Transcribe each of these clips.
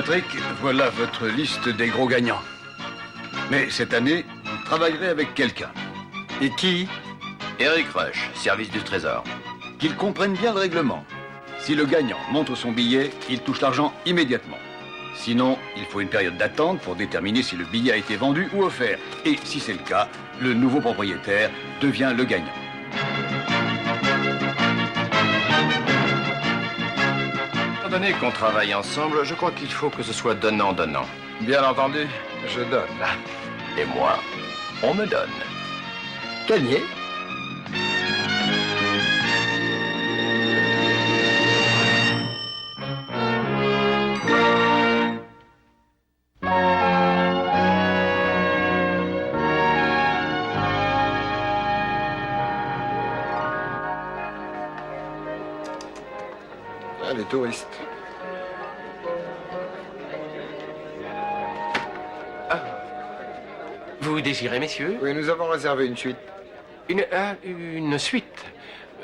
Patrick, voilà votre liste des gros gagnants. Mais cette année, vous travaillerez avec quelqu'un. Et qui? Eric Rush, service du Trésor. Qu'il comprenne bien le règlement. Si le gagnant montre son billet, il touche l'argent immédiatement. Sinon, il faut une période d'attente pour déterminer si le billet a été vendu ou offert. Et si c'est le cas, le nouveau propriétaire devient le gagnant. Étant donné qu'on travaille ensemble, je crois qu'il faut que ce soit donnant-donnant. Bien entendu, je donne. Et moi, on me donne. Gagné. Les touristes. Vous désirez, messieurs? Oui, nous avons réservé une suite. Une suite.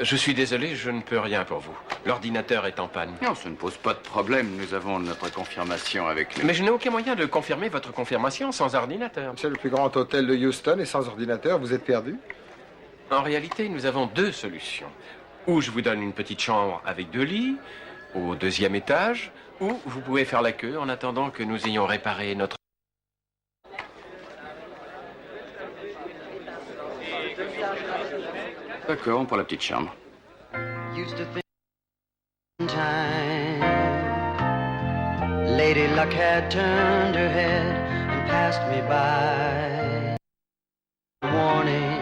Je suis désolé, je ne peux rien pour vous. L'ordinateur est en panne. Non, ça ne pose pas de problème. Nous avons notre confirmation avec lui. Mais je n'ai aucun moyen de confirmer votre confirmation sans ordinateur. C'est le plus grand hôtel de Houston et sans ordinateur, vous êtes perdu? En réalité, nous avons deux solutions. Ou je vous donne une petite chambre avec 2 lits, au 2e étage, ou vous pouvez faire la queue en attendant que nous ayons réparé notre... D'accord, pour la petite chambre. Used to think time Lady Luck had turned her head and passed me by. Warning,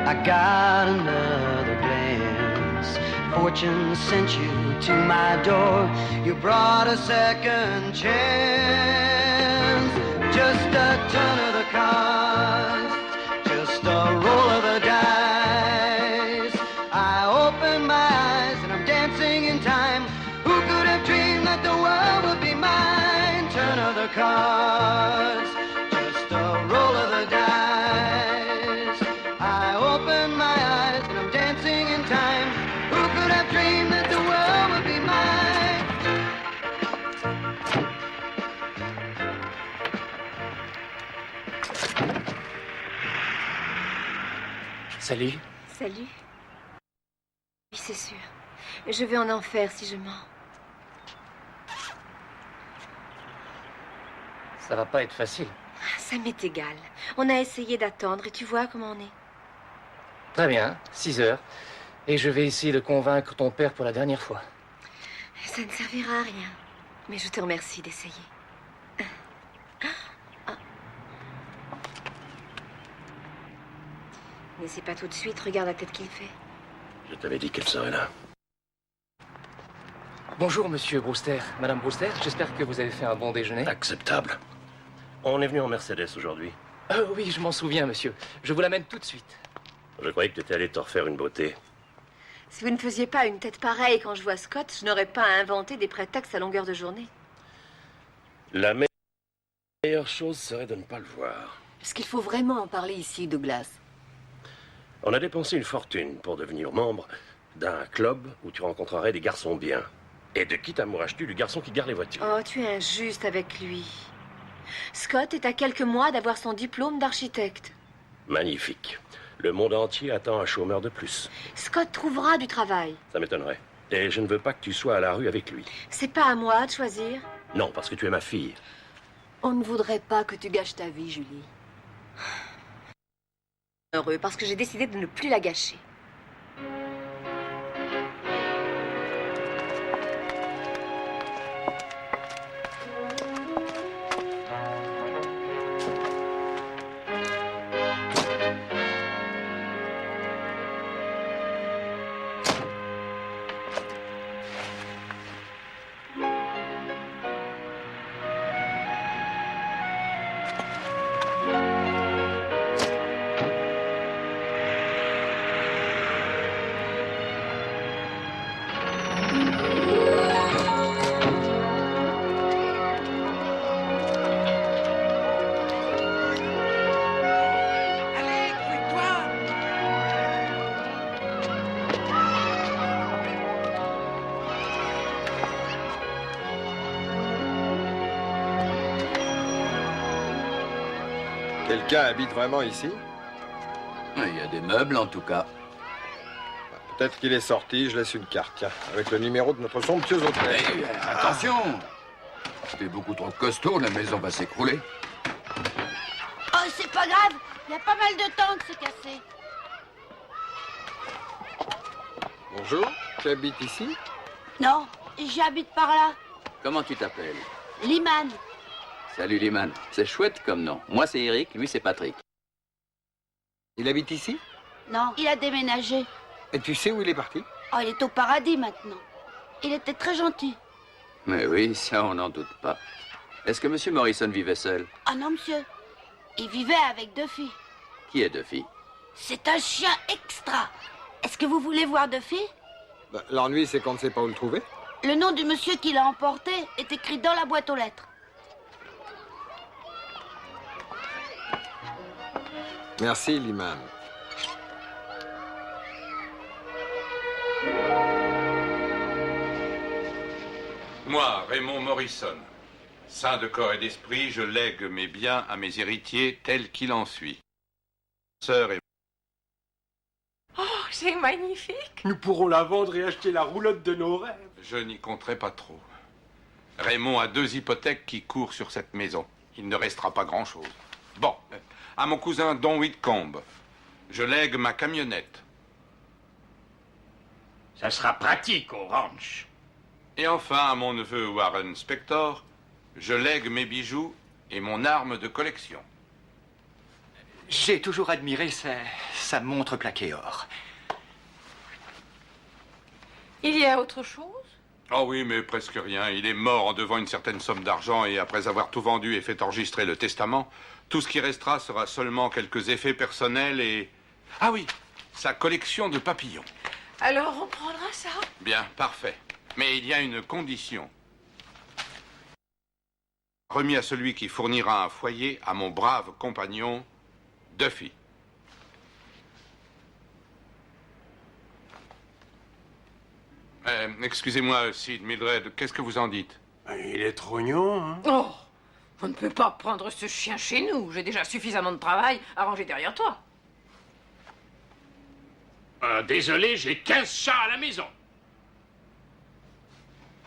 I got another glance. Fortune sent you to my door. You brought a second chance. Just a turn of the cards, just a roll of the dice. I open my eyes and I'm dancing in time. Who could have dreamed that the world would be mine? Turn of the cards, just a roll of the dice. I open my eyes and I'm dancing in time. Who could have dreamed that the world would be mine? Salut. Salut. Oui, c'est sûr. Je vais en enfer si je mens. Ça va pas être facile. Ça m'est égal. On a essayé d'attendre et tu vois comment on est. Très bien, 6 heures. Et je vais essayer de convaincre ton père pour la dernière fois. Ça ne servira à rien. Mais je te remercie d'essayer. N'essaie pas tout de suite, regarde la tête qu'il fait. Je t'avais dit qu'elle serait là. Bonjour, monsieur Brewster. Madame Brewster, j'espère que vous avez fait un bon déjeuner. Acceptable. On est venu en Mercedes aujourd'hui. Oui, je m'en souviens, monsieur. Je vous l'amène tout de suite. Je croyais que tu étais allé te refaire une beauté. Si vous ne faisiez pas une tête pareille quand je vois Scott, je n'aurais pas à inventer des prétextes à longueur de journée. La meilleure chose serait de ne pas le voir. Est-ce qu'il faut vraiment en parler ici, Douglas? On a dépensé une fortune pour devenir membre d'un club où tu rencontrerais des garçons bien. Et de qui t'amoureras-tu du garçon qui garde les voitures? Oh, tu es injuste avec lui. Scott est à quelques mois d'avoir son diplôme d'architecte. Magnifique. Le monde entier attend un chômeur de plus. Scott trouvera du travail. Ça m'étonnerait. Et je ne veux pas que tu sois à la rue avec lui. C'est pas à moi de choisir. Non, parce que tu es ma fille. On ne voudrait pas que tu gâches ta vie, Julie. Heureux parce que j'ai décidé de ne plus la gâcher. Quelqu'un habite vraiment ici? Il y a des meubles, en tout cas. Peut-être qu'il est sorti, je laisse une carte, tiens, avec le numéro de notre somptueux hôtel. Hey, attention! T'es beaucoup trop costaud, la maison va s'écrouler. Oh, c'est pas grave. Il y a pas mal de temps que c'est cassé. Bonjour, tu habites ici? Non, j'habite par là. Comment tu t'appelles? Liman. Salut, Liman. C'est chouette comme nom. Moi, c'est Eric, lui, c'est Patrick. Il habite ici? Non, il a déménagé. Et tu sais où il est parti? Oh, il est au paradis maintenant. Il était très gentil. Mais oui, ça, on n'en doute pas. Est-ce que M. Morrison vivait seul? Ah non, monsieur. Il vivait avec 2 filles. Qui est Duffy? C'est un chien extra. Est-ce que vous voulez voir Duffy? Ben, l'ennui, c'est qu'on ne sait pas où le trouver. Le nom du monsieur qui l'a emporté est écrit dans la boîte aux lettres. Merci, Liman. Moi, Raymond Morrison, saint de corps et d'esprit, je lègue mes biens à mes héritiers tels qu'il en suit. Sœur et... Oh, c'est magnifique. Nous pourrons la vendre et acheter la roulotte de nos rêves. Je n'y compterai pas trop. Raymond a 2 hypothèques qui courent sur cette maison. Il ne restera pas grand-chose. Bon, à mon cousin Don Whitcomb, je lègue ma camionnette. Ça sera pratique au ranch. Et enfin, à mon neveu Warren Spector, je lègue mes bijoux et mon arme de collection. J'ai toujours admiré sa montre plaquée or. Il y a autre chose? Oh oui, mais presque rien. Il est mort en devant une certaine somme d'argent et après avoir tout vendu et fait enregistrer le testament, tout ce qui restera sera seulement quelques effets personnels et... Ah oui, sa collection de papillons. Alors on prendra ça? Bien, parfait. Mais il y a une condition. Remis à celui qui fournira un foyer à mon brave compagnon, Duffy. Excusez-moi, Sid, Mildred, qu'est-ce que vous en dites? Il est trognon, hein? Oh, on ne peut pas prendre ce chien chez nous. J'ai déjà suffisamment de travail à ranger derrière toi. Désolé, j'ai 15 chats à la maison.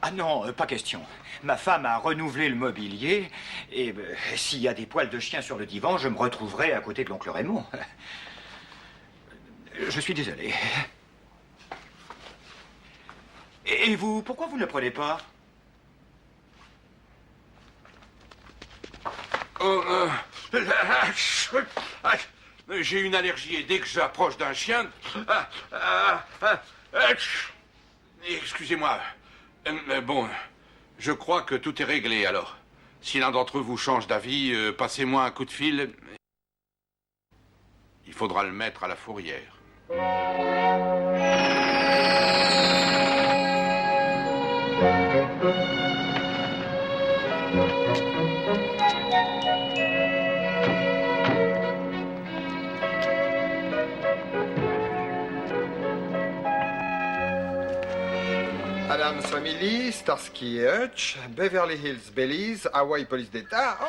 Ah non, pas question. Ma femme a renouvelé le mobilier et s'il y a des poils de chien sur le divan, je me retrouverai à côté de l'oncle Raymond. Je suis désolé. Et vous, pourquoi vous ne le prenez pas? J'ai une allergie et dès que j'approche d'un chien... Excusez-moi. Bon, je crois que tout est réglé alors. Si l'un d'entre vous change d'avis, passez-moi un coup de fil. Il faudra le mettre à la fourrière. Adams Family, Starsky et Hutch, Beverly Hills Belize, Hawaii Police d'État. Oh,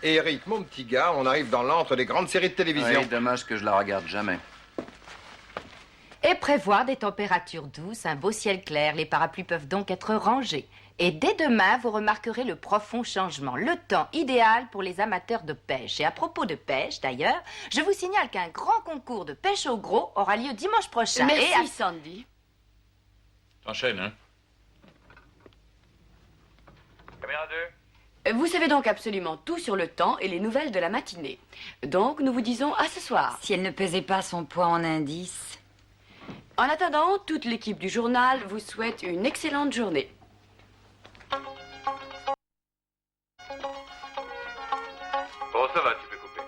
et Eric, mon petit gars, on arrive dans l'antre des grandes séries de télévision. Oui, dommage que je la regarde jamais. Et prévoir des températures douces, un beau ciel clair. Les parapluies peuvent donc être rangés. Et dès demain, vous remarquerez le profond changement. Le temps idéal pour les amateurs de pêche. Et à propos de pêche, d'ailleurs, je vous signale qu'un grand concours de pêche au gros aura lieu dimanche prochain. Merci, Sandy. T'enchaînes, hein? Caméra 2. Vous savez donc absolument tout sur le temps et les nouvelles de la matinée. Donc, nous vous disons à ce soir. Si elle ne pesait pas son poids en indice. En attendant, toute l'équipe du journal vous souhaite une excellente journée. Bon, ça va, tu peux couper.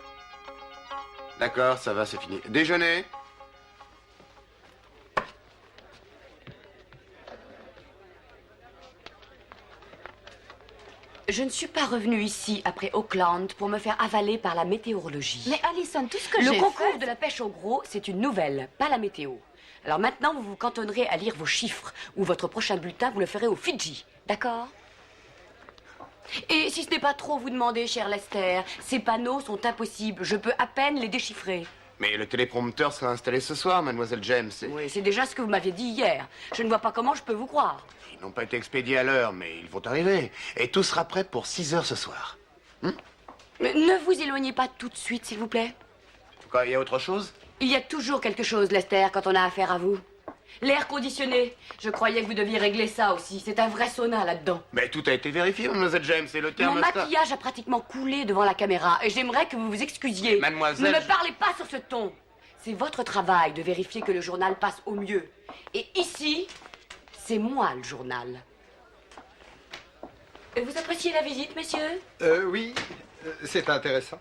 D'accord, ça va, c'est fini. Déjeuner? Je ne suis pas revenue ici après Auckland pour me faire avaler par la météorologie. Mais Alison, tout ce que Le j'ai concours fait... de la pêche au gros, c'est une nouvelle, pas la météo. Alors maintenant, vous vous cantonnerez à lire vos chiffres ou votre prochain bulletin, vous le ferez au Fidji. D'accord? Et si ce n'est pas trop vous demander, cher Lester, ces panneaux sont impossibles. Je peux à peine les déchiffrer. Mais le téléprompteur sera installé ce soir, mademoiselle James. Oui, c'est déjà ce que vous m'aviez dit hier. Je ne vois pas comment je peux vous croire. Ils n'ont pas été expédiés à l'heure, mais ils vont arriver. Et tout sera prêt pour 6 heures ce soir. Mais ne vous éloignez pas tout de suite, s'il vous plaît. Quoi, il y a autre chose? Il y a toujours quelque chose, Lester, quand on a affaire à vous. L'air conditionné. Je croyais que vous deviez régler ça aussi. C'est un vrai sauna là-dedans. Mais tout a été vérifié, mademoiselle James, c'est le Mon thermostat. maquillage a pratiquement coulé devant la caméra et j'aimerais que vous vous excusiez. Mademoiselle... Ne me parlez pas sur ce ton. C'est votre travail de vérifier que le journal passe au mieux. Et ici, c'est moi le journal. Vous appréciez la visite, messieurs? Oui, c'est intéressant.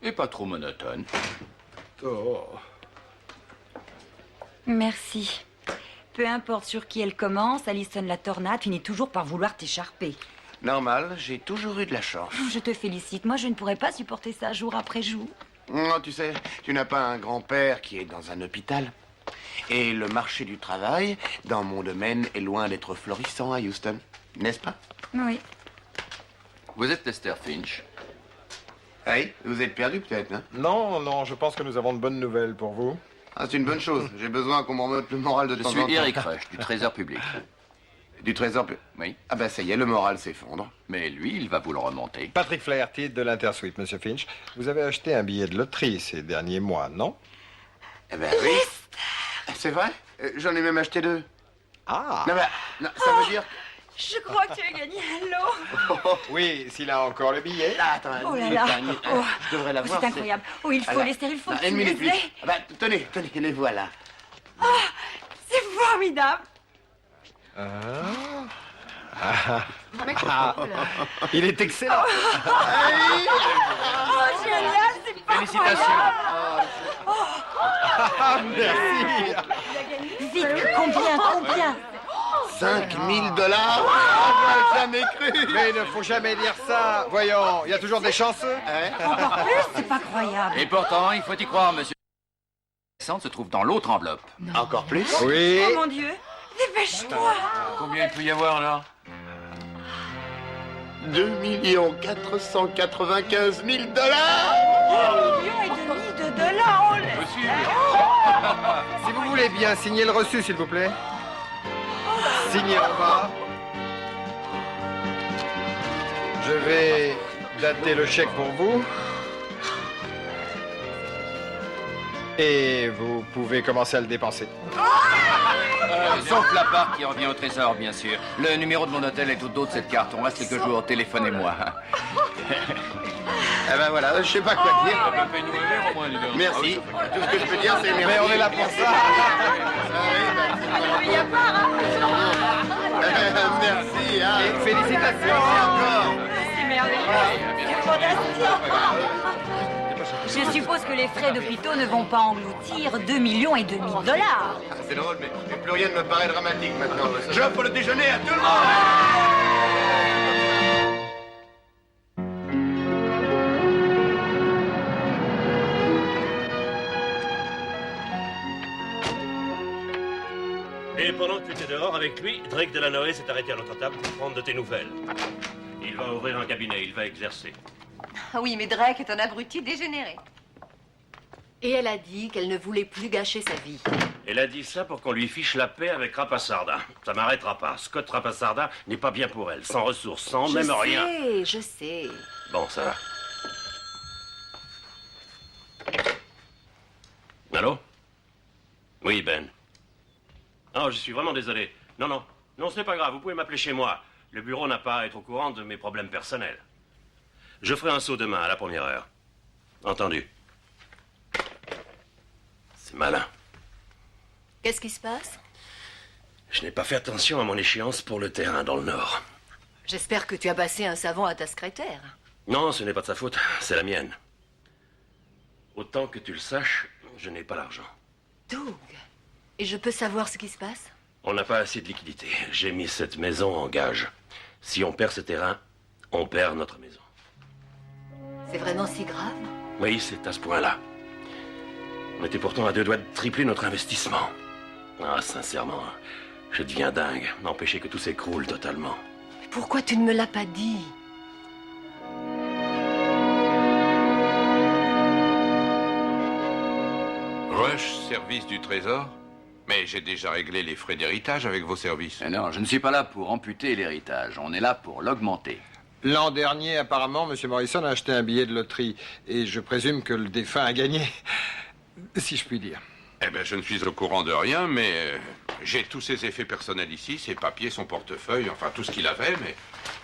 Et pas trop monotone. Oh. Merci. Peu importe sur qui elle commence, Alison la tornade finit toujours par vouloir t'écharper. Normal, j'ai toujours eu de la chance. Je te félicite. Moi, je ne pourrais pas supporter ça jour après jour. Non, tu sais, tu n'as pas un grand-père qui est dans un hôpital. Et le marché du travail, dans mon domaine, est loin d'être florissant à Houston. N'est-ce pas? Oui. Vous êtes Lester Finch. Oui, vous êtes perdu peut-être, hein? Non, non, je pense que nous avons de bonnes nouvelles pour vous. Ah, c'est une bonne chose. J'ai besoin qu'on me remonte le moral de temps en temps. Je suis Eric Rush, du Trésor public. Du Trésor public? Oui. Ah ben ça y est, le moral s'effondre. Mais lui, il va vous le remonter. Patrick Flaherty de l'Intersuite, Monsieur Finch. Vous avez acheté un billet de loterie ces derniers mois, non? Eh ben oui. C'est vrai? J'en ai même acheté 2. Ah! Non, mais, non, ça veut dire... Je crois que tu as gagné un lot. Oui, s'il a encore le billet. Ah, attends, Oh là là. Oh. je devrais l'avoir. C'est incroyable. Oh, il faut, Alors, Lester, il faut non, que tu une minute, les aies. Ah bah, tenez, les voilà. Oh, c'est formidable. Il est excellent. Oh, génial, c'est pas Félicitations. Merci. Vite, combien 5 000 $? Jamais cru. Mais il ne faut jamais dire ça. Voyons, il y a toujours des chanceux. Encore plus, c'est pas croyable. Et pourtant, il faut y croire, monsieur. Le se trouve dans l'autre enveloppe. Encore plus? Oui. Oh mon Dieu, dépêche-toi. Combien il peut y avoir, là? 2 495 000 $. 1,5 million de dollars. Oh, Monsieur. Si vous voulez bien, signez le reçu, s'il vous plaît. Signez en bas. Je vais dater le chèque pour vous. Et vous pouvez commencer à le dépenser. Sauf la part qui revient au trésor, bien sûr. Le numéro de mon hôtel est tout d'autre cette carte. On reste quelques jours. Téléphonez-moi. Eh ben voilà, je sais pas quoi dire. Fais-nous rêver au moins, dis donc. Merci. Tout ce que je peux dire, c'est merci. Mais on est là pour ça. Merci, hein. Et félicitations. Encore. C'est merveilleux. C'est fantastique. Je suppose que les frais d'hôpitaux ne vont pas engloutir 2,5 millions de dollars. C'est drôle, mais plus rien ne me paraît dramatique maintenant. J'offre le déjeuner à tout le monde. Et pendant que tu étais dehors avec lui, Drake Delanoë s'est arrêté à notre table pour prendre de tes nouvelles. Il va ouvrir un cabinet, il va exercer. Ah oui, mais Drake est un abruti dégénéré. Et elle a dit qu'elle ne voulait plus gâcher sa vie. Elle a dit ça pour qu'on lui fiche la paix avec Rapassarda. Ça m'arrêtera pas. Scott Rapassarda n'est pas bien pour elle. Sans ressources, sans même rien. Je sais. Bon, ça va. Allô? Oui, Ben. Oh, je suis vraiment désolé. Non, ce n'est pas grave. Vous pouvez m'appeler chez moi. Le bureau n'a pas à être au courant de mes problèmes personnels. Je ferai un saut demain à la première heure. Entendu. C'est malin. Qu'est-ce qui se passe? Je n'ai pas fait attention à mon échéance pour le terrain dans le Nord. J'espère que tu as passé un savon à ta secrétaire. Non, ce n'est pas de sa faute. C'est la mienne. Autant que tu le saches, je n'ai pas l'argent. Doug, et je peux savoir ce qui se passe? On n'a pas assez de liquidités. J'ai mis cette maison en gage. Si on perd ce terrain, on perd notre maison. C'est vraiment si grave? Oui, c'est à ce point-là. On était pourtant à 2 doigts de tripler notre investissement. Ah, sincèrement, je deviens dingue d'empêcher que tout s'écroule totalement. Mais pourquoi tu ne me l'as pas dit? Hush, service du Trésor. Mais j'ai déjà réglé les frais d'héritage avec vos services. Mais non, je ne suis pas là pour amputer l'héritage. On est là pour l'augmenter. L'an dernier, apparemment, M. Morrison a acheté un billet de loterie. Et je présume que le défunt a gagné. Si je puis dire. Eh bien, je ne suis au courant de rien, mais j'ai tous ses effets personnels ici, ses papiers, son portefeuille, enfin tout ce qu'il avait, mais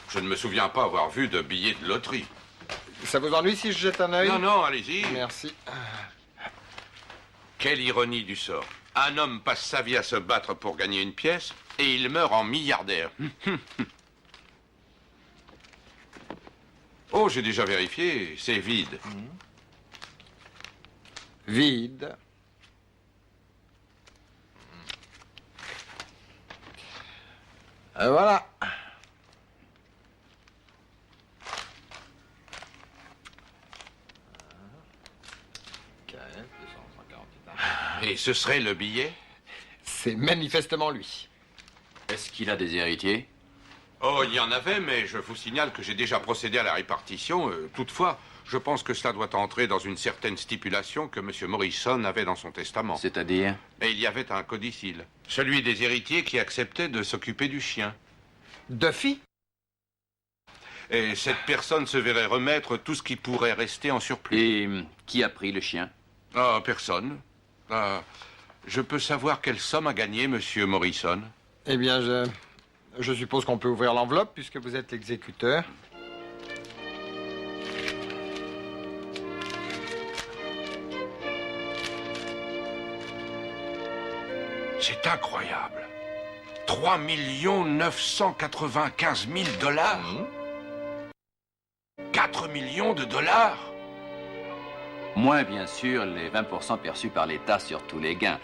je ne me souviens pas avoir vu de billet de loterie. Ça vous ennuie si je jette un œil? Non, non, allez-y. Merci. Quelle ironie du sort. Un homme passe sa vie à se battre pour gagner une pièce, et il meurt en milliardaire. Oh, j'ai déjà vérifié, c'est vide. Vide. Voilà. Et ce serait le billet? C'est manifestement lui. Est-ce qu'il a des héritiers? Oh, il y en avait, mais je vous signale que j'ai déjà procédé à la répartition. Toutefois, je pense que cela doit entrer dans une certaine stipulation que M. Morrison avait dans son testament. C'est-à-dire? Et il y avait un codicile. Celui des héritiers qui acceptait de s'occuper du chien. Duffy? Et cette personne se verrait remettre tout ce qui pourrait rester en surplus. Et qui a pris le chien? Ah, personne. Ah, je peux savoir quelle somme a gagné M. Morrison? Eh bien, je suppose qu'on peut ouvrir l'enveloppe puisque vous êtes l'exécuteur. C'est incroyable. 3 995 000 dollars. 4 millions de dollars. Moins, bien sûr, les 20% perçus par l'État sur tous les gains.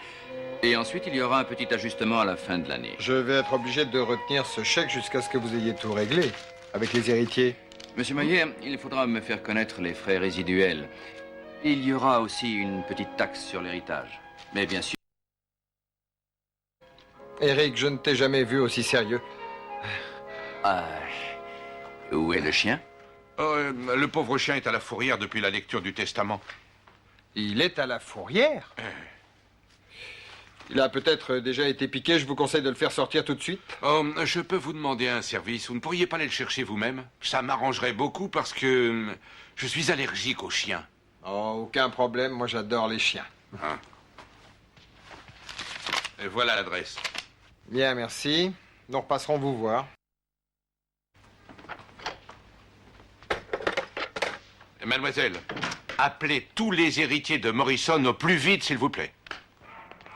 Et ensuite, il y aura un petit ajustement à la fin de l'année. Je vais être obligé de retenir ce chèque jusqu'à ce que vous ayez tout réglé avec les héritiers. Monsieur Maillet, il faudra me faire connaître les frais résiduels. Il y aura aussi une petite taxe sur l'héritage. Mais bien sûr... Eric, je ne t'ai jamais vu aussi sérieux. Ah, où est le chien? Le pauvre chien est à la fourrière depuis la lecture du testament. Il est à la fourrière? Il a peut-être déjà été piqué, je vous conseille de le faire sortir tout de suite. Oh, je peux vous demander un service. Vous ne pourriez pas aller le chercher vous-même? Ça m'arrangerait beaucoup parce que je suis allergique aux chiens. Oh, aucun problème, moi j'adore les chiens. Hein? Et voilà l'adresse. Bien, merci. Nous repasserons vous voir. Mademoiselle, appelez tous les héritiers de Morrison au plus vite, s'il vous plaît.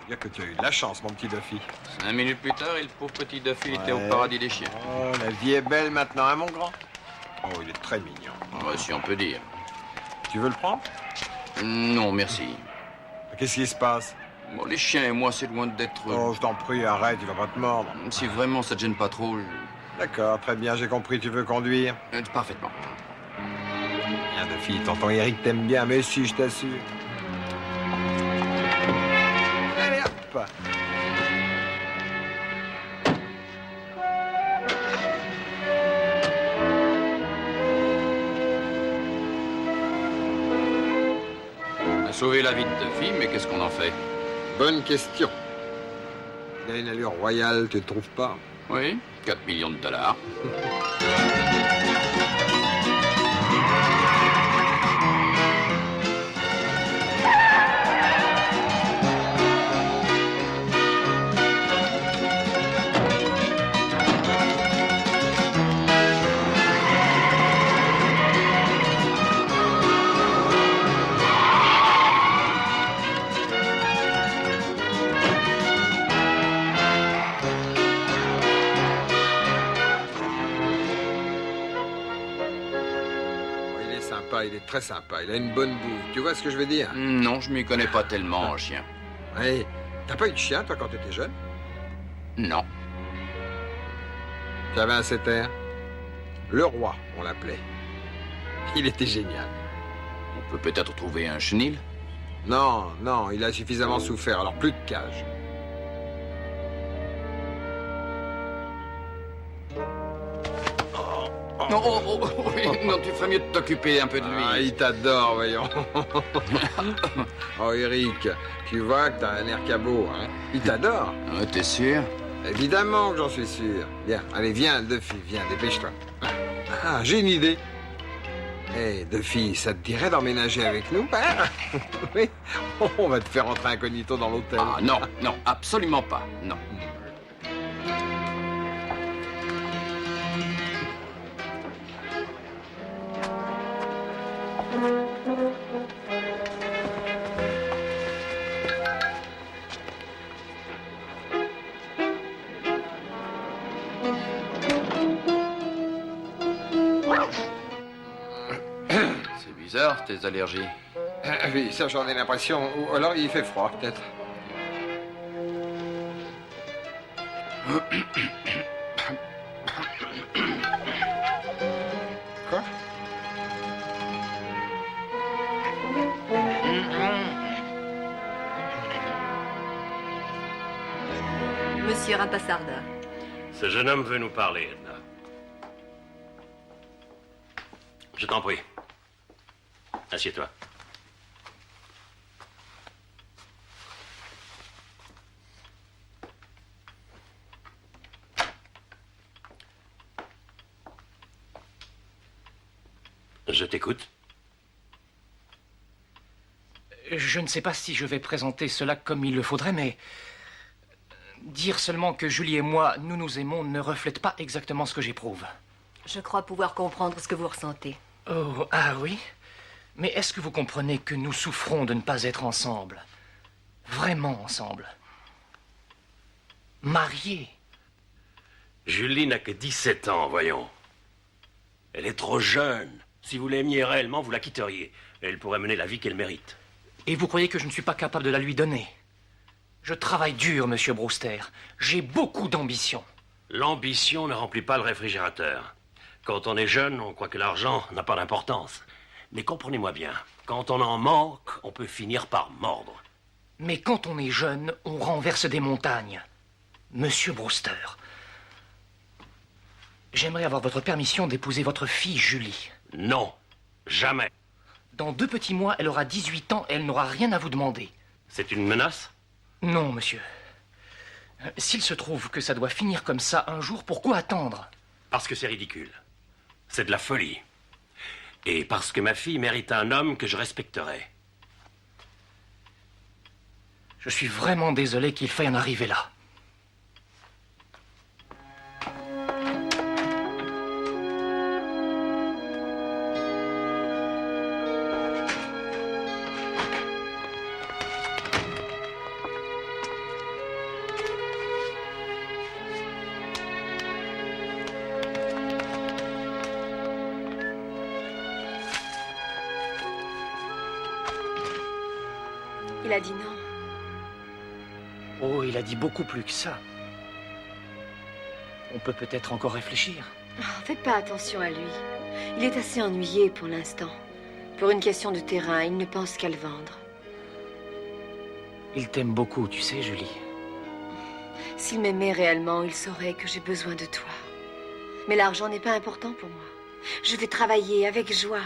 Dire que tu as eu de la chance, mon petit Duffy. 5 minutes plus tard, et le pauvre petit Duffy était au paradis des chiens. Oh, la vie est belle maintenant, hein, mon grand? Oh, il est très mignon. Si on peut dire. Tu veux le prendre? Non, merci. Qu'est-ce qui se passe? Bon, les chiens et moi, c'est loin d'être... Oh, je t'en prie, arrête, il va pas te mordre. Si vraiment ça te gêne pas trop, D'accord, très bien, j'ai compris, tu veux conduire? Parfaitement. Bien, Duffy, tonton Eric t'aime bien, mais si, je t'assure. Allez, hop! On a sauvé la vie de Duffy, mais qu'est-ce qu'on en fait? Bonne question. Il a une allure royale, tu ne trouves pas? Oui, 4 millions de dollars. Il est très sympa, il a une bonne boue. Tu vois ce que je veux dire? Non, je m'y connais pas tellement en chien. Ouais. T'as pas eu de chien, toi, quand t'étais jeune? Non. Tu avais un setter? Le roi, on l'appelait. Il était génial. On peut peut-être trouver un chenil? Non, non, il a suffisamment souffert, alors plus de cage. Oh, Non, oui, non, tu ferais mieux de t'occuper un peu de lui. Ah, il t'adore, voyons. Oh, Eric, tu vois que t'as un air cabot, hein. Il t'adore. T'es sûr? Évidemment que j'en suis sûr. Viens, allez, viens, Duffy, viens, dépêche-toi. Ah, j'ai une idée. Hé, Duffy, ça te dirait d'emménager avec nous, hein? Oui, on va te faire entrer incognito dans l'hôtel. Ah, non, non, absolument pas, non. C'est bizarre, tes allergies. Oui, ça j'en ai l'impression. Ou alors il fait froid, peut-être. Quoi? Monsieur Rampasarda. Ce jeune homme veut nous parler, Edna. Je t'en prie. Assieds-toi. Je t'écoute. Je ne sais pas si je vais présenter cela comme il le faudrait, mais dire seulement que Julie et moi, nous nous aimons, ne reflète pas exactement ce que j'éprouve. Je crois pouvoir comprendre ce que vous ressentez. Oh, ah oui? Mais est-ce que vous comprenez que nous souffrons de ne pas être ensemble? Vraiment ensemble? Mariés? Julie n'a que 17 ans, voyons. Elle est trop jeune. Si vous l'aimiez réellement, vous la quitteriez. Elle pourrait mener la vie qu'elle mérite. Et vous croyez que je ne suis pas capable de la lui donner? Je travaille dur, monsieur Brewster. J'ai beaucoup d'ambition. L'ambition ne remplit pas le réfrigérateur. Quand on est jeune, on croit que l'argent n'a pas d'importance. Mais comprenez-moi bien, quand on en manque, on peut finir par mordre. Mais quand on est jeune, on renverse des montagnes. Monsieur Brewster, j'aimerais avoir votre permission d'épouser votre fille Julie. Non, jamais. Dans 2 petits mois, elle aura 18 ans et elle n'aura rien à vous demander. C'est une menace? Non, monsieur. S'il se trouve que ça doit finir comme ça un jour, pourquoi attendre? Parce que c'est ridicule. C'est de la folie. Et parce que ma fille mérite un homme que je respecterai. Je suis vraiment désolé qu'il faille en arriver là. Il a dit non. Oh, il a dit beaucoup plus que ça. On peut peut-être encore réfléchir. Oh, faites pas attention à lui. Il est assez ennuyé pour l'instant. Pour une question de terrain, il ne pense qu'à le vendre. Il t'aime beaucoup, tu sais, Julie. S'il m'aimait réellement, il saurait que j'ai besoin de toi. Mais l'argent n'est pas important pour moi. Je vais travailler avec joie.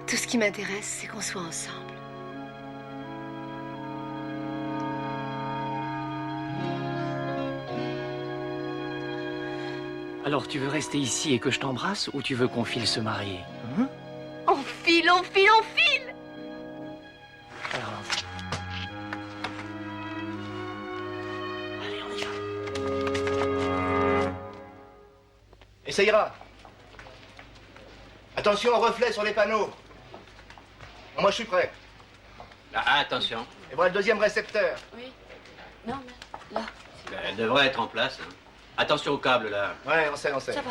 Tout ce qui m'intéresse, c'est qu'on soit ensemble. Alors, tu veux rester ici et que je t'embrasse ou tu veux qu'on file se marier, hein? On file, on file, on file! Alors, allez, on y va. Et ça ira. Attention au reflet sur les panneaux. Moi, je suis prêt. Ah, attention. Et voilà le 2e récepteur. Oui. Non, mais là. Elle devrait être en place. Hein. Attention au câble, là. Ouais, on sait. Ça va.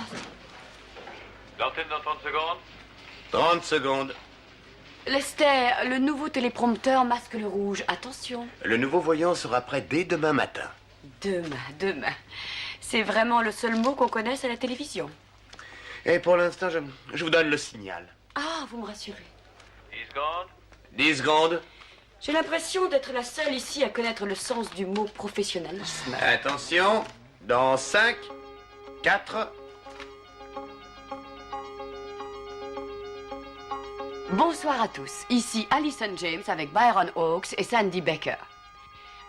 L'antenne dans 30 secondes. 30 secondes. Lester, le nouveau téléprompteur masque le rouge. Attention. Le nouveau voyant sera prêt dès demain matin. Demain. C'est vraiment le seul mot qu'on connaisse à la télévision. Et pour l'instant, je vous donne le signal. Ah, vous me rassurez. 10 secondes. 10 secondes. J'ai l'impression d'être la seule ici à connaître le sens du mot professionnalisme. Attention, dans 5, 4. Bonsoir à tous. Ici Alison James avec Byron Hawkes et Sandy Baker.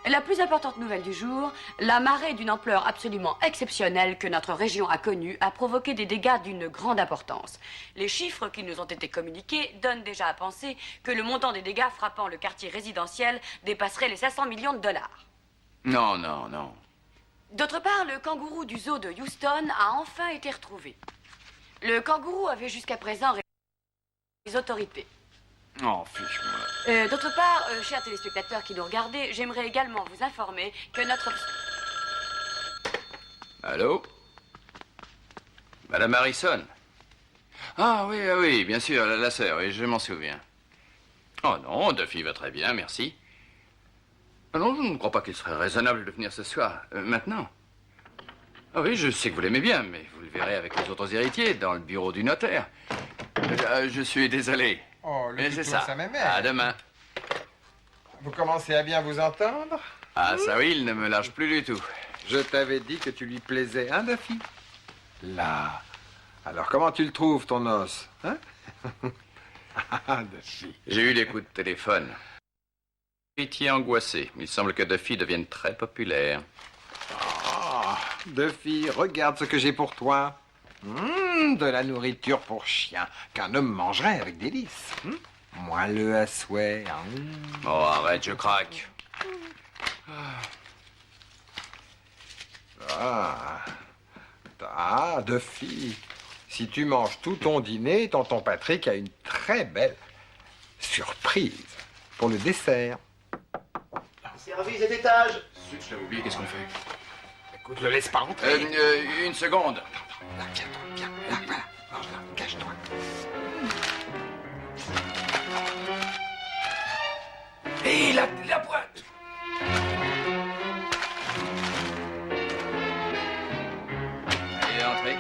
La plus importante nouvelle du jour, la marée d'une ampleur absolument exceptionnelle que notre région a connue a provoqué des dégâts d'une grande importance. Les chiffres qui nous ont été communiqués donnent déjà à penser que le montant des dégâts frappant le quartier résidentiel dépasserait les 500 millions de dollars. Non, non, non. D'autre part, le kangourou du zoo de Houston a enfin été retrouvé. Le kangourou avait jusqu'à présent les autorités. Oh, fiche-moi. D'autre part, chers téléspectateurs qui nous regardez, j'aimerais également vous informer que notre... Allô? Madame Harrison? Ah oui, bien sûr, la sœur, oui, je m'en souviens. Oh non, Duffy va très bien, merci. Non, je ne crois pas qu'il serait raisonnable de venir ce soir. Maintenant? Ah oui, je sais que vous l'aimez bien, mais vous le verrez avec les autres héritiers, dans le bureau du notaire. Je suis désolé. Oh, mais c'est ça. m'émère. À demain. Vous commencez à bien vous entendre? Ah, ça oui, il ne me lâche plus du tout. Je t'avais dit que tu lui plaisais, hein, Duffy? Là. Alors, comment tu le trouves, ton os, hein? Ah, Duffy. J'ai eu des coups de téléphone. Héritier angoissé. Il semble que Duffy devienne très populaire. Oh, Duffy, regarde ce que j'ai pour toi. De la nourriture pour chien qu'un homme mangerait avec délice. Moelleux à souhait. Oh, arrête, je craque. Duffy, si tu manges tout ton dîner, tonton Patrick a une très belle surprise pour le dessert. Service et étage. Zut, je l'avais oublié, qu'est-ce qu'on fait? Écoute, le laisse pas entrer. Une seconde. Là, viens-toi, viens. Là, voilà. Mange-la, cache-toi. Et la boîte. Allez, entrez.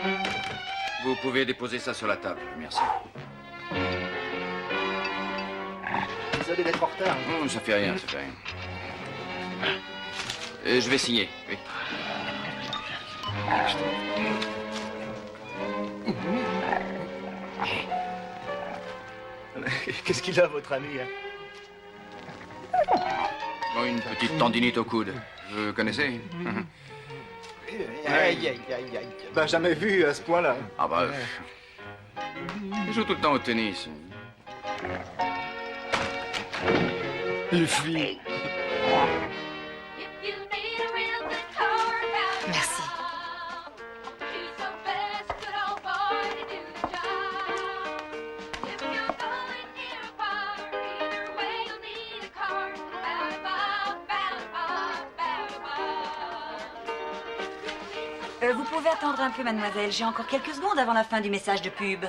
Vous pouvez déposer ça sur la table, merci. Désolé d'être en retard. Oh, ça fait rien, ça fait rien. Je vais signer, oui. Qu'est-ce qu'il a, votre ami, hein? Oh, une petite tendinite au coude. Vous connaissez? Aïe, aïe, aïe, aïe. Ben, jamais vu à ce point-là. Ah bah... Il joue tout le temps au tennis. Il fuit. Merci. Vous pouvez attendre un peu, mademoiselle. J'ai encore quelques secondes avant la fin du message de pub.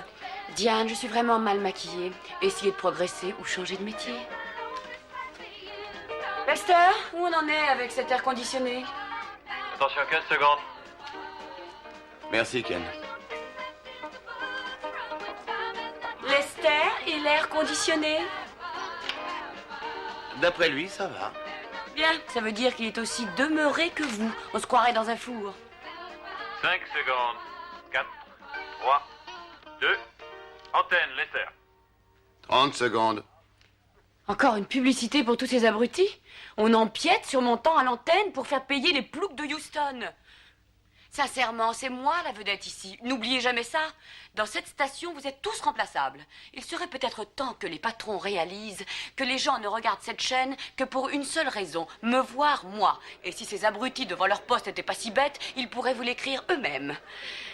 Diane, je suis vraiment mal maquillée. Essayez de progresser ou changer de métier. Lester, où on en est avec cet air conditionné? Attention, 15 secondes. Merci, Ken. Lester et l'air conditionné? D'après lui, ça va. Bien, ça veut dire qu'il est aussi demeuré que vous. On se croirait dans un four. 5 secondes. 4, 3, 2. Antenne, Lester. 30 secondes. Encore une publicité pour tous ces abrutis? On empiète sur mon temps à l'antenne pour faire payer les ploucs de Houston. Sincèrement, c'est moi la vedette ici. N'oubliez jamais ça. Dans cette station, vous êtes tous remplaçables. Il serait peut-être temps que les patrons réalisent que les gens ne regardent cette chaîne que pour une seule raison, me voir moi. Et si ces abrutis devant leur poste n'étaient pas si bêtes, ils pourraient vous l'écrire eux-mêmes.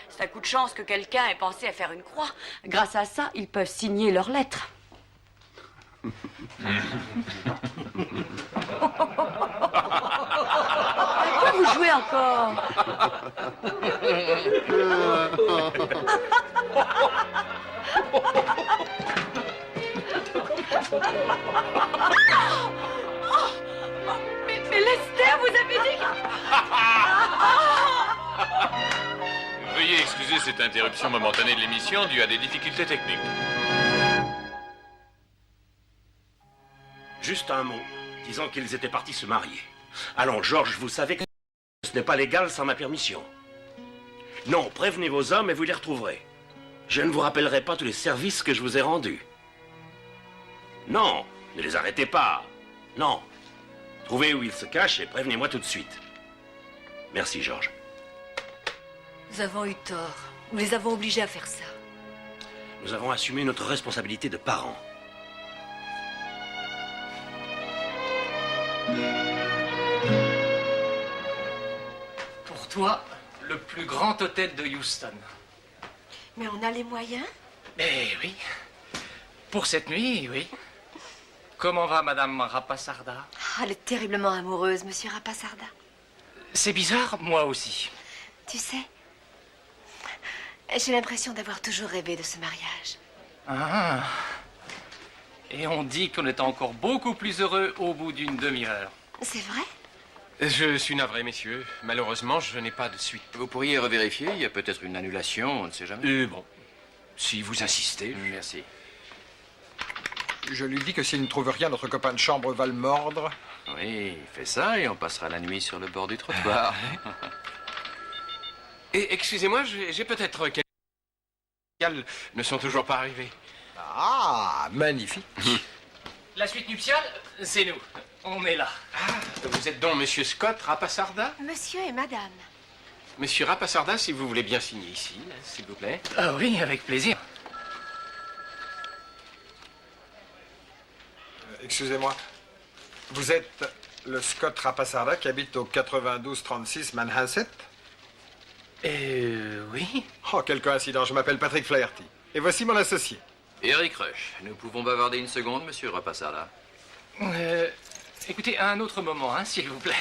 C'est un coup de chance que quelqu'un ait pensé à faire une croix. Grâce à ça, ils peuvent signer leurs lettres. Pourquoi vous jouez encore? Mais Lester, vous avez dit que... Veuillez excuser cette interruption momentanée de l'émission due à des difficultés techniques. Juste un mot, disant qu'ils étaient partis se marier. Allons, George, vous savez que ce n'est pas légal sans ma permission. Non, prévenez vos hommes et vous les retrouverez. Je ne vous rappellerai pas tous les services que je vous ai rendus. Non, ne les arrêtez pas. Non. Trouvez où ils se cachent et prévenez-moi tout de suite. Merci, Georges. Nous avons eu tort. Nous les avons obligés à faire ça. Nous avons assumé notre responsabilité de parents. Pour toi, le plus grand hôtel de Houston. Mais on a les moyens? Eh oui. Pour cette nuit, oui. Comment va Madame Rapasarda? Elle est terriblement amoureuse, Monsieur Rapasarda. C'est bizarre, moi aussi. Tu sais, j'ai l'impression d'avoir toujours rêvé de ce mariage. Ah. Et on dit qu'on est encore beaucoup plus heureux au bout d'une demi-heure. C'est vrai? Je suis navré, messieurs. Malheureusement, je n'ai pas de suite. Vous pourriez revérifier, il y a peut-être une annulation, on ne sait jamais. Bon, si vous insistez. Merci. Je lui dis que s'il ne trouve rien, notre copain de chambre va le mordre. Oui, fais ça et on passera la nuit sur le bord du trottoir. Et excusez-moi, j'ai peut-être quelques... ne sont toujours pas arrivés. Ah, magnifique. La suite nuptiale, c'est nous. On est là. Ah, vous êtes donc Monsieur Scott Rapasarda? Monsieur et Madame. Monsieur Rapasarda, si vous voulez bien signer ici, là, s'il vous plaît. Ah oui, avec plaisir. Excusez-moi. Vous êtes le Scott Rapasarda qui habite au 9236 Manhasset? Oui. Oh, quelle coïncidence. Je m'appelle Patrick Flaherty. Et voici mon associé. Eric Rush, nous pouvons bavarder une seconde, Monsieur Rapasarda? Écoutez, à un autre moment, hein, s'il vous plaît.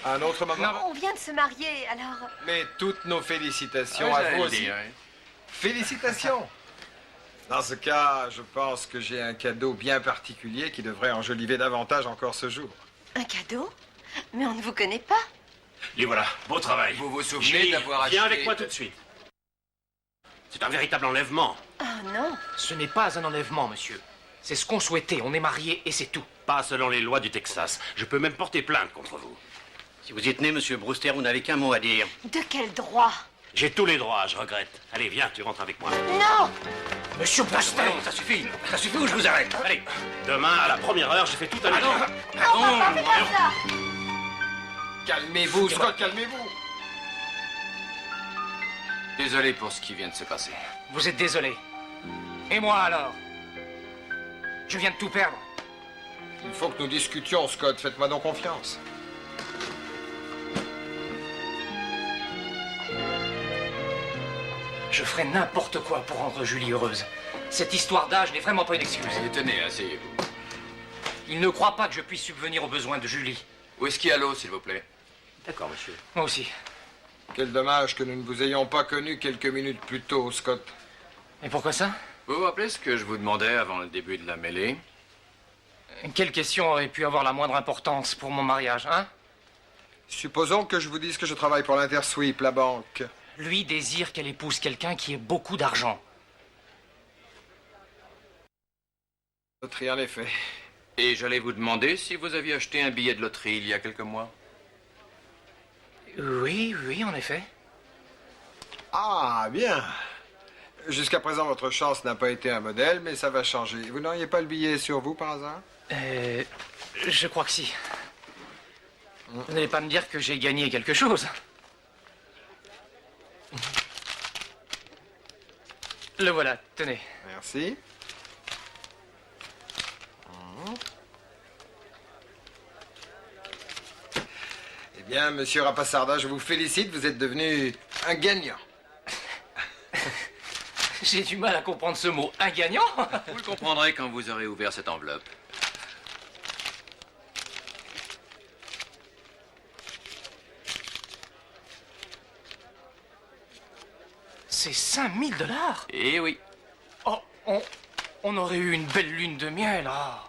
À un autre moment? On vient de se marier, alors... Mais toutes nos félicitations Ah, à j'allais vous le aussi. dire, oui. Félicitations. Dans ce cas, je pense que j'ai un cadeau bien particulier qui devrait enjoliver davantage encore ce jour. Un cadeau? Mais on ne vous connaît pas. Les voilà, beau travail. Vous vous souvenez Julie, d'avoir acheté... viens avec moi tout de suite. C'est un véritable enlèvement. Oh non. Ce n'est pas un enlèvement, monsieur. C'est ce qu'on souhaitait. On est mariés et c'est tout. Pas selon les lois du Texas. Je peux même porter plainte contre vous. Si vous y tenez, monsieur Brewster, vous n'avez qu'un mot à dire. De quel droit? J'ai tous les droits, je regrette. Allez, viens, tu rentres avec moi. Non. Monsieur Brewster. Non, ça suffit. Ça suffit ou je vous arrête. Allez. Demain, à la première heure, je fais tout à l'heure. On va pas faire ça. Calmez-vous, Scott, calmez-vous. Désolé pour ce qui vient de se passer. Vous êtes désolé. Et moi, alors? Je viens de tout perdre. Il faut que nous discutions, Scott. Faites-moi donc confiance. Je ferai n'importe quoi pour rendre Julie heureuse. Cette histoire d'âge n'est vraiment pas une excuse. Tenez, asseyez-vous. Il ne croit pas que je puisse subvenir aux besoins de Julie. Whisky à l'eau, s'il vous plaît. D'accord, monsieur. Moi aussi. Quel dommage que nous ne vous ayons pas connu quelques minutes plus tôt, Scott. Et pourquoi ça? Vous vous rappelez ce que je vous demandais avant le début de la mêlée? Quelle question aurait pu avoir la moindre importance pour mon mariage, hein? Supposons que je vous dise que je travaille pour l'Intersweep, la banque. Lui désire qu'elle épouse quelqu'un qui ait beaucoup d'argent. Loterie, en effet. Et j'allais vous demander si vous aviez acheté un billet de loterie il y a quelques mois. Oui, en effet. Ah, bien. Jusqu'à présent, votre chance n'a pas été un modèle, mais ça va changer. Vous n'auriez pas le billet sur vous, par hasard? Je crois que si. Vous n'allez pas me dire que j'ai gagné quelque chose? Le voilà, tenez. Merci. Eh bien, monsieur Rapasarda, je vous félicite, vous êtes devenu un gagnant. J'ai du mal à comprendre ce mot. Un gagnant? Vous le comprendrez quand vous aurez ouvert cette enveloppe. C'est 5 000 $? Eh oui. Oh, on aurait eu une belle lune de miel, ah.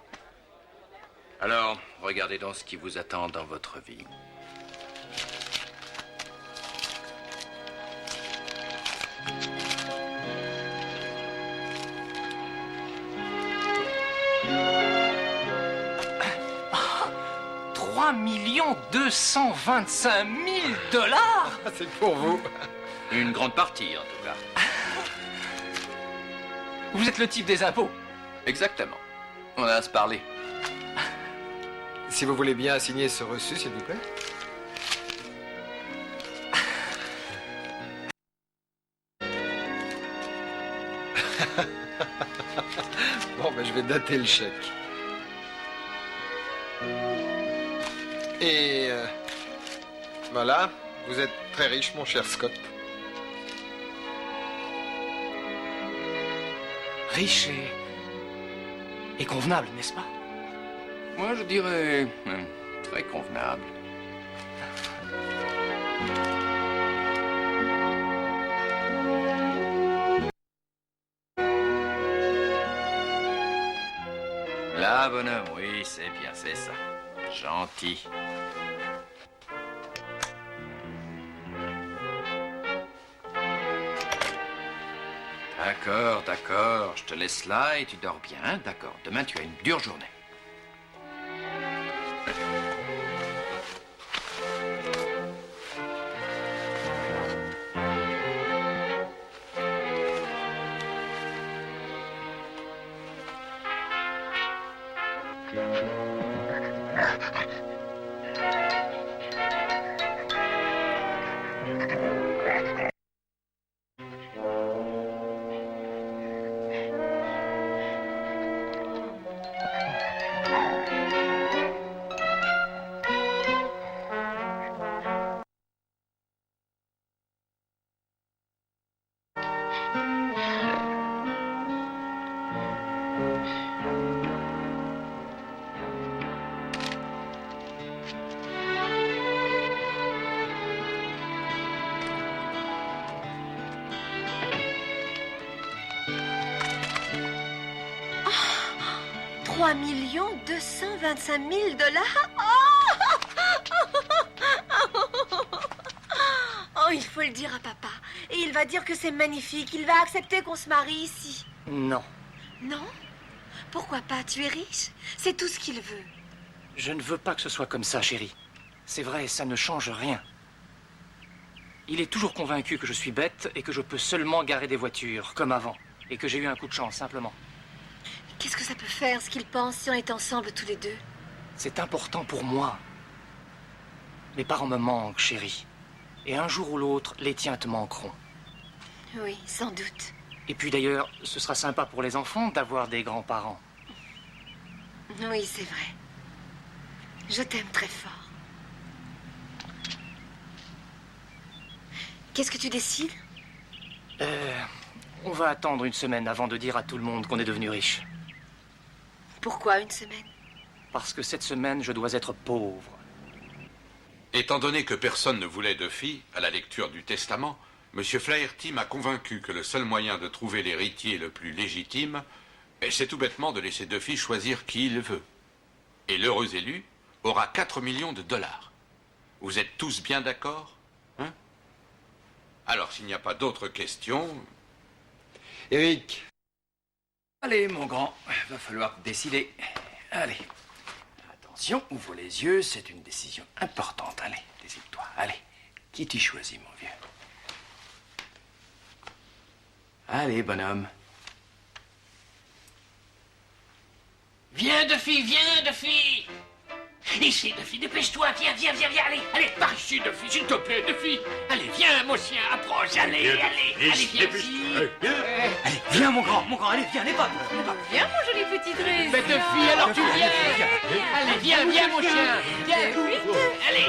Alors, regardez donc ce qui vous attend dans votre vie. « 3 225 000 $? C'est pour vous. Une grande partie, en tout cas. Vous êtes le type des impôts. Exactement. On a à se parler. Si vous voulez bien signer ce reçu, s'il vous plaît. Bon, ben, je vais dater le chèque. Et voilà, vous êtes très riche, mon cher Scott. Riche et convenable, n'est-ce pas? Moi, je dirais très convenable. Là, bonhomme, oui, c'est bien, c'est ça. Gentil. D'accord, d'accord. Je te laisse là et tu dors bien. D'accord. Demain, tu as une dure journée. $3 225 000. Oh, il faut le dire à papa. Et il va dire que c'est magnifique. Il va accepter qu'on se marie ici. Non. Non? Pourquoi pas? Tu es riche. C'est tout ce qu'il veut. Je ne veux pas que ce soit comme ça, chérie. C'est vrai, ça ne change rien. Il est toujours convaincu que je suis bête et que je peux seulement garer des voitures, comme avant. Et que j'ai eu un coup de chance, simplement. Qu'est-ce que ça peut faire, ce qu'il pense, si on est ensemble tous les deux? C'est important pour moi. Mes parents me manquent, chérie. Et un jour ou l'autre, les tiens te manqueront. Oui, sans doute. Et puis d'ailleurs, ce sera sympa pour les enfants d'avoir des grands-parents. Oui, c'est vrai. Je t'aime très fort. Qu'est-ce que tu décides? On va attendre une semaine avant de dire à tout le monde qu'on est devenu riche. Pourquoi une semaine? Parce que cette semaine, je dois être pauvre. Étant donné que personne ne voulait de fille, à la lecture du testament, M. Flaherty m'a convaincu que le seul moyen de trouver l'héritier le plus légitime, c'est tout bêtement de laisser deux filles choisir qui il veut. Et l'heureux élu aura 4 millions de dollars. Vous êtes tous bien d'accord, hein? Alors, s'il n'y a pas d'autres questions... Eric. Allez, mon grand, va falloir te décider. Allez. Attention, ouvre les yeux, c'est une décision importante. Allez, décide-toi. Allez, qui tu choisis, mon vieux? Allez, bonhomme. Viens, Duffy, viens, Duffy! Ici, Duffy, dépêche-toi, viens, viens, viens, viens, allez, par ici, Duffy, s'il te plaît, Duffy! Allez, viens, mon chien, approche, allez, allez, viens ici! Allez, viens, mon grand, allez, viens, n'aie pas peur. Viens, mon joli petit Driss. Mais Duffy, alors tu viens! Allez, viens, viens, mon chien! Viens! Allez!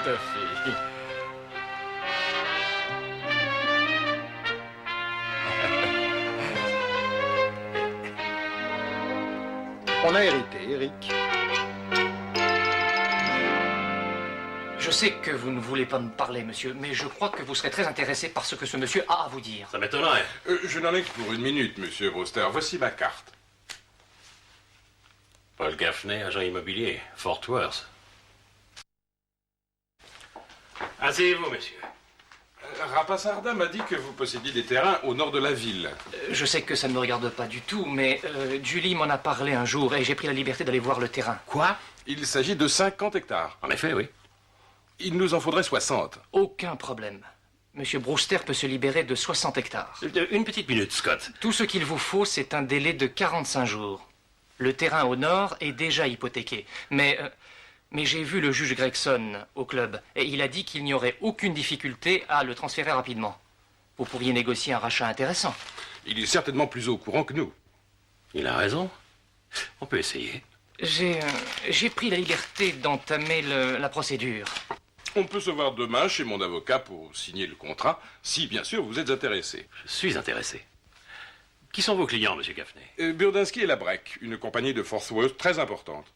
Duffy. On a hérité, Eric. Je sais que vous ne voulez pas me parler, monsieur, mais je crois que vous serez très intéressé par ce que ce monsieur a à vous dire. Ça m'étonnerait. Je n'en ai que pour 1 minute, monsieur Brewster. Voici ma carte. Paul Gaffney, agent immobilier, Fort Worth. Asseyez-vous, monsieur. Rapasarda m'a dit que vous possédiez des terrains au nord de la ville. Je sais que ça ne me regarde pas du tout, mais Julie m'en a parlé un jour et j'ai pris la liberté d'aller voir le terrain. Quoi? Il s'agit de 50 hectares. En effet, oui. Il nous en faudrait 60. Aucun problème. Monsieur Brewster peut se libérer de 60 hectares. Une petite minute, Scott. Tout ce qu'il vous faut, c'est un délai de 45 jours. Le terrain au nord est déjà hypothéqué. Mais j'ai vu le juge Gregson au club et il a dit qu'il n'y aurait aucune difficulté à le transférer rapidement. Vous pourriez négocier un rachat intéressant. Il est certainement plus au courant que nous. Il a raison. On peut essayer. J'ai pris la liberté d'entamer la procédure. On peut se voir demain chez mon avocat pour signer le contrat, si bien sûr vous êtes intéressé. Je suis intéressé. Qui sont vos clients, monsieur Gaffney? Burdinsky et Labrec, une compagnie de Fort Worth très importante.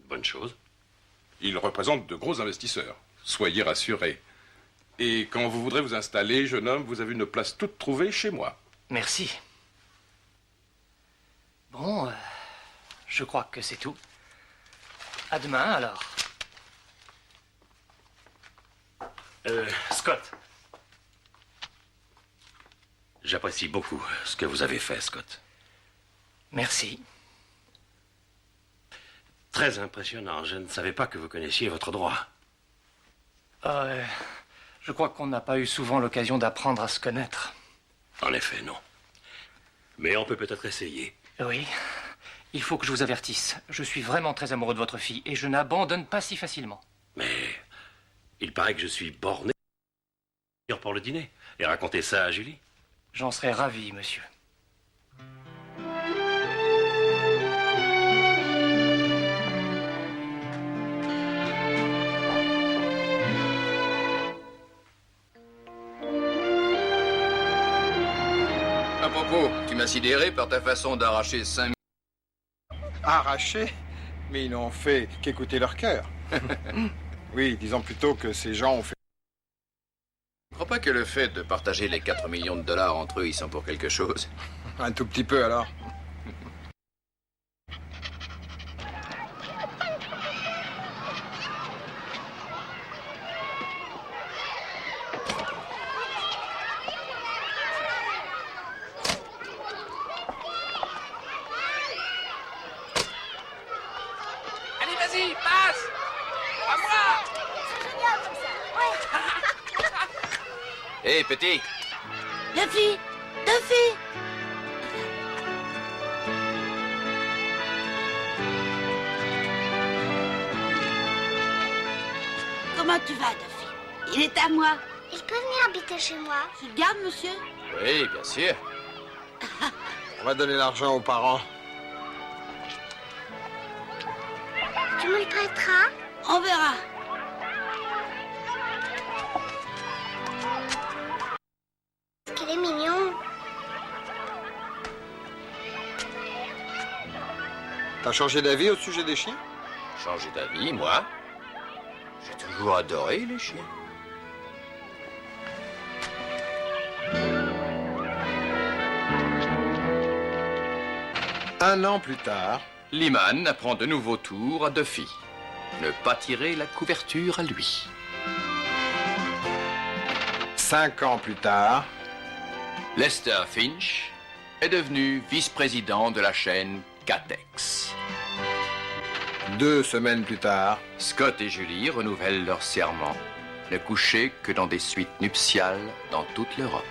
Bonne chose. Ils représentent de gros investisseurs. Soyez rassurés. Et quand vous voudrez vous installer, jeune homme, vous avez une place toute trouvée chez moi. Merci. Bon, je crois que c'est tout. À demain, alors. Scott. J'apprécie beaucoup ce que vous avez fait, Scott. Merci. Très impressionnant. Je ne savais pas que vous connaissiez votre droit. Je crois qu'on n'a pas eu souvent l'occasion d'apprendre à se connaître. En effet, non. Mais on peut peut-être essayer. Oui. Il faut que je vous avertisse. Je suis vraiment très amoureux de votre fille et je n'abandonne pas si facilement. Mais il paraît que je suis borné pour le dîner. Et raconter ça à Julie. J'en serais ravi, monsieur. À propos, tu m'as sidéré par ta façon d'arracher 5 000... Arrachés? Mais ils n'ont fait qu'écouter leur cœur. Oui, disons plutôt que ces gens ont fait... Je ne crois pas que le fait de partager les 4 millions de dollars entre eux, ils sont pour quelque chose. Un tout petit peu, alors. Allez, vas-y, passe. À moi. C'est génial comme ça. Ouais. Hé, petit. Duffy, Duffy. Comment tu vas, Duffy? Il est à moi. Il peut venir habiter chez moi. Tu le gardes, monsieur? Oui, bien sûr. On va donner l'argent aux parents. Tu me le prêteras? On verra. Parce qu'il est mignon. T'as changé d'avis au sujet des chiens? Changer d'avis, moi? J'ai toujours adoré les chiens. Un an plus tard... Lyman apprend de nouveau tour à Duffy. Ne pas tirer la couverture à lui. 5 ans plus tard... Lester Finch est devenu vice-président de la chaîne Catex. 2 semaines plus tard... Scott et Julie renouvellent leur serment. Ne coucher que dans des suites nuptiales dans toute l'Europe.